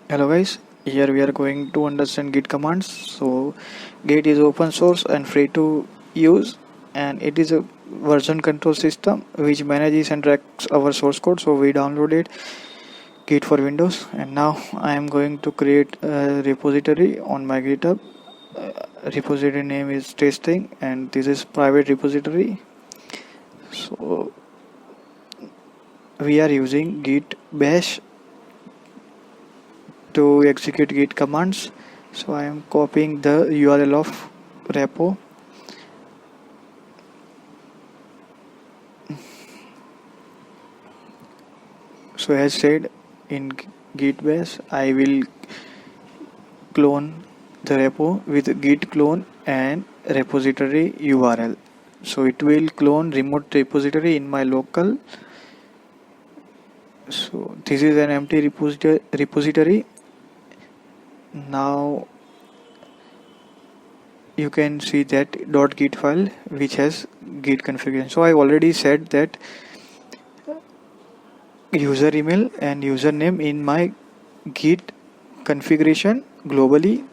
Hello guys, here we are going to understand Git commands. So Git is open source and free to use, and it is a version control system which manages and tracks our source code. So we downloaded Git for Windows, and now I am going to create a repository on my GitHub. Repository name is testing, and this is private repository. So we are using Git bash to execute Git commands. So I am copying the URL of repo. So as said in Git bash, I will clone the repo with git clone and repository URL. So it will clone remote repository in my local. So this is an empty repository. Now you can see that .git file which has git configuration. So I already said that user email and username in my git configuration globally.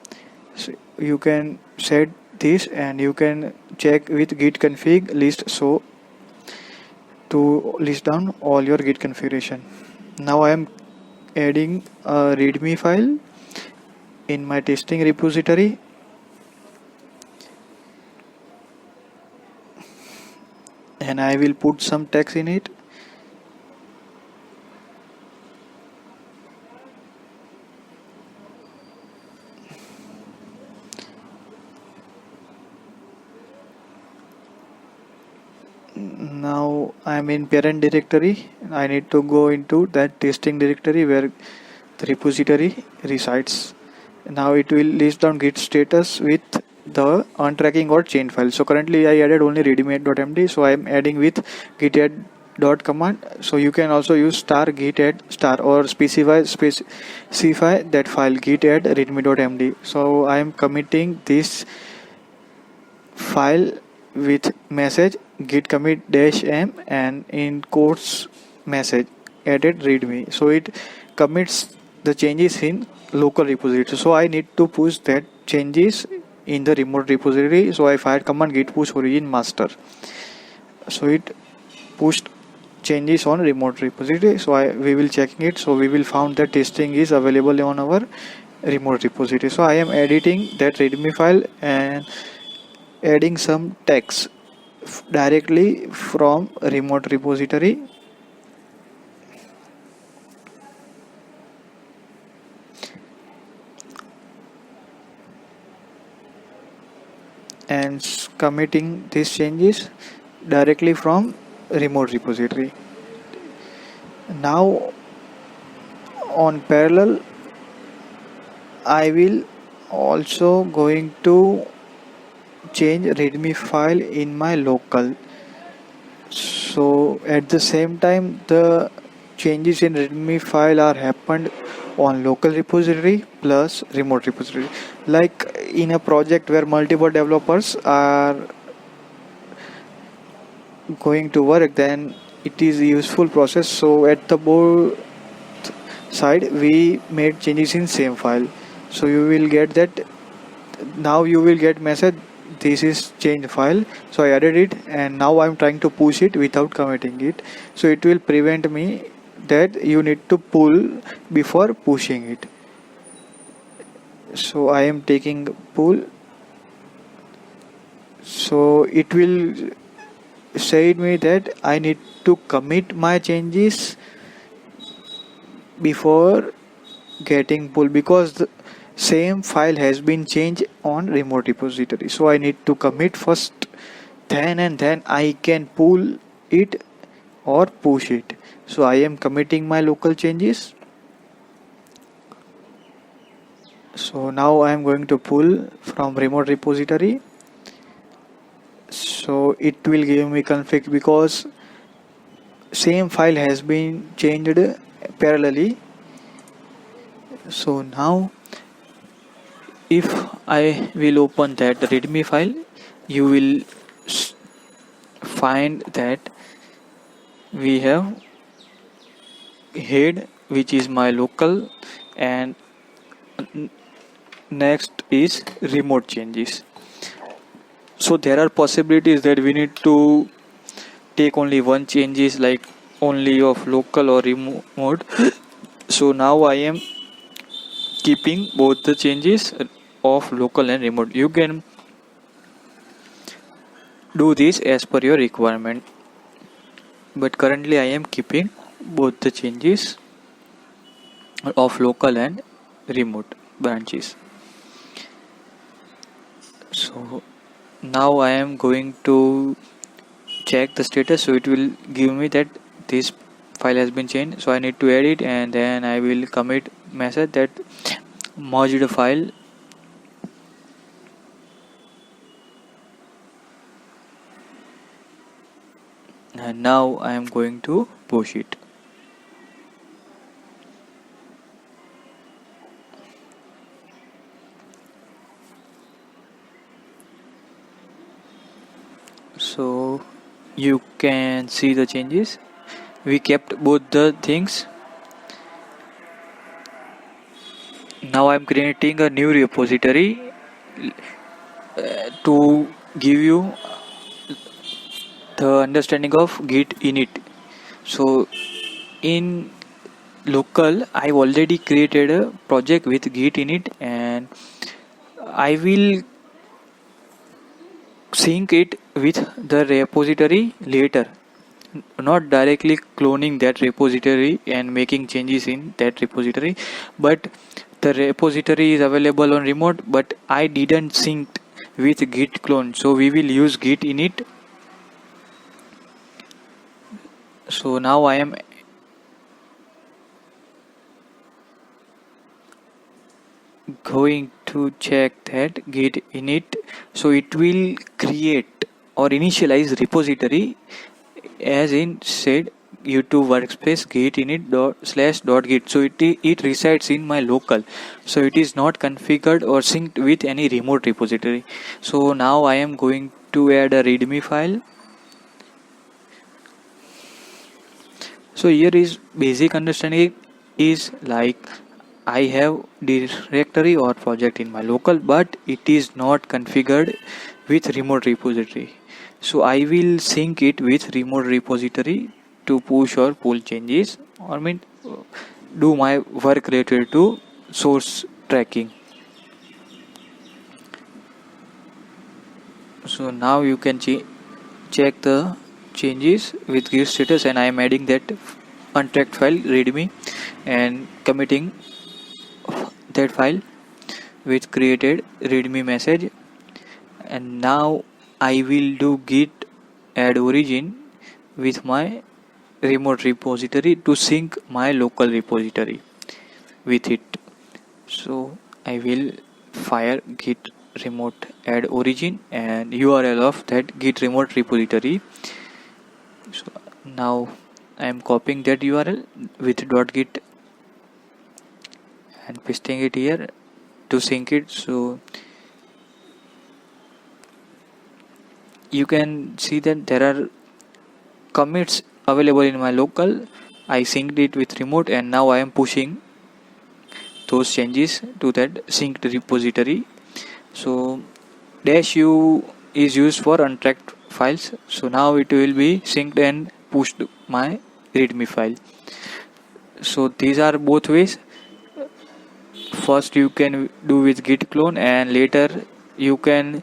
So you can set this and you can check with git config list so to list down all your git configuration. Now I am adding a readme file in my testing repository. And I will put some text in it. Now I am in parent directory. I need to go into that testing directory where the repository resides. Now it will list down git status with the untracking or change file. So currently I added only readme.md, so I am adding with git add dot command. So you can also use star git add star or specify that file git add readme.md. So I am committing this file with message git commit -m and in quotes message added readme. So it commits the changes in local repository. So I need to push that changes in the remote repository. So I fired command git push origin master. So it pushed changes on remote repository. So we will checking it. So we will found that testing is available on our remote repository. So I am editing that readme file and adding some text directly from remote repository. And committing these changes directly from remote repository. Now on parallel I will also going to change readme file in my local. So at the same time the changes in readme file are happened on local repository plus remote repository. Like in a project where multiple developers are going to work, then it is a useful process. So at the both side we made changes in same file. So you will get that now you will get message this is change file. So I added it and now I'm trying to push it without committing it. So it will prevent me that you need to pull before pushing it. So I am taking pull. So it will say me that I need to commit my changes before getting pull because the same file has been changed on remote repository. So I need to commit first, then I can pull it or push it. So I am committing my local changes. So now I am going to pull from remote repository. So it will give me config because same file has been changed parallelly. So now if I will open that readme file, you will find that we have head which is my local and next is remote changes. So there are possibilities that we need to take only one changes, like only of local or remote. So now I am keeping both the changes of local and remote. You can do this as per your requirement, but currently I am keeping both the changes of local and remote branches. So now I am going to check the status, so it will give me that this file has been changed. So I need to edit, and then I will commit message that merge the file. And now I am going to push it. So you can see the changes. We kept both the things. Now I am creating a new repository to give you the understanding of git init. So in local I already created a project with git init, and I will sync it with the repository later, not directly cloning that repository and making changes in that repository, but the repository is available on remote, but I didn't sync with git clone, so we will use git init. So now I am going to check that git init, so it will create or initialize repository as in said YouTube workspace git init /git. So it resides in my local, so it is not configured or synced with any remote repository. So now I am going to add a readme file. So here is basic understanding is like I have directory or project in my local, but it is not configured with remote repository. So I will sync it with remote repository to push or pull changes, or do my work related to source tracking. So now you can check the changes with git status, and I am adding that untracked file readme and committing that file with created readme message. And now I will do git add origin with my remote repository to sync my local repository with it. So I will fire git remote add origin and URL of that git remote repository. So now I am copying that URL with .git and pasting it here to sync it. So you can see that there are commits available in my local. I synced it with remote, and now I am pushing those changes to that synced repository. So -u is used for untracked files. So now it will be synced and pushed my readme file. So these are both ways. First you can do with git clone, and later you can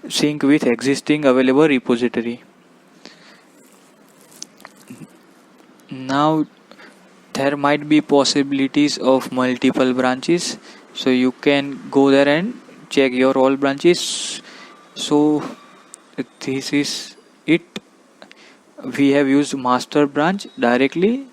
sync with existing available repository. Now there might be possibilities of multiple branches, so you can go there and check your all branches. So this is it. We have used master branch directly,